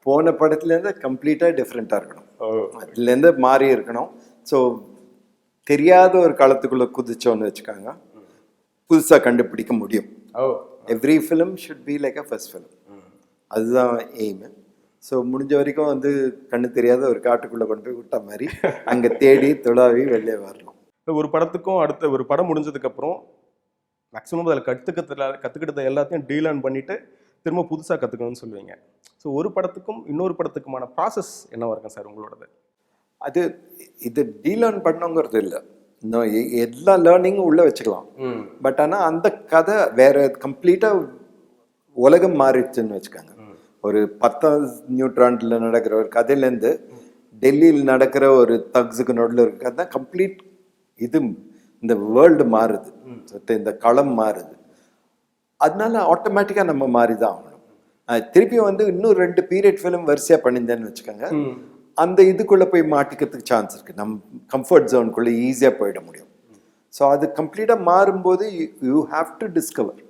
போன படத்துலேருந்து கம்ப்ளீட்டாக டிஃப்ரெண்ட்டாக இருக்கணும், அதுலேருந்து மாறி இருக்கணும். ஸோ தெரியாத ஒரு காலத்துக்குள்ளே குதிச்சோன்னு வச்சுக்காங்க, புதுசாக கண்டுபிடிக்க முடியும். Every film should be like a first film, அதுதான் எய்மு. ஸோ முடிஞ்ச வரைக்கும் வந்து கண்ணு தெரியாத ஒரு காட்டுக்குள்ளே கொண்டு போய் விட்ட மாதிரி அங்கே தேடி துளாவி வெளியே வரலாம். ஒரு படத்துக்கும் அடுத்த ஒரு படம் முடிஞ்சதுக்கப்புறம் மேக்ஸிமம் அதில் கற்றுக்கிட்டதை எல்லாத்தையும் டீலேர்ன் பண்ணிவிட்டு திரும்ப புதுசாக கற்றுக்கணும்னு சொல்லுவீங்க. ஸோ ஒரு படத்துக்கும் இன்னொரு படத்துக்குமான ப்ராசஸ் என்னவா இருக்கும் சார் உங்களோடது? அது இது டீலேர்ன் பண்ணணுங்கிறது இல்லை, இன்னும் எல்லா லேர்னிங்கும் உள்ளே வச்சுக்கலாம். பட் ஆனால் அந்த கதை வேற கம்ப்ளீட்டாக உலகம் மாறிடுச்சுன்னு வச்சுக்கோங்க. ஒரு 10ஆம் நூற்றாண்டில் நடக்கிற ஒரு கதையிலேருந்து டெல்லியில் நடக்கிற ஒரு தக்ஸுக்கு நடுவில் இருக்க கதை கம்ப்ளீட் இது இந்த வேர்ல்டு மாறுது, இந்த களம் மாறுது. அதனால ஆட்டோமேட்டிக்காக நம்ம மாறி தான் ஆகணும். திருப்பி வந்து இன்னும் 2 பீரியட் ஃபிலிம் வரிசையாக பண்ணியிருந்தேன்னு வச்சுக்கோங்க, அந்த இதுக்குள்ளே போய் மாட்டிக்கிறதுக்கு சான்ஸ் இருக்குது, நம்ம கம்ஃபர்ட் ஜோனுக்குள்ளே ஈஸியாக போயிட முடியும். ஸோ அது கம்ப்ளீட்டாக மாறும்போது யூ ஹாவ் டு டிஸ்கவர்.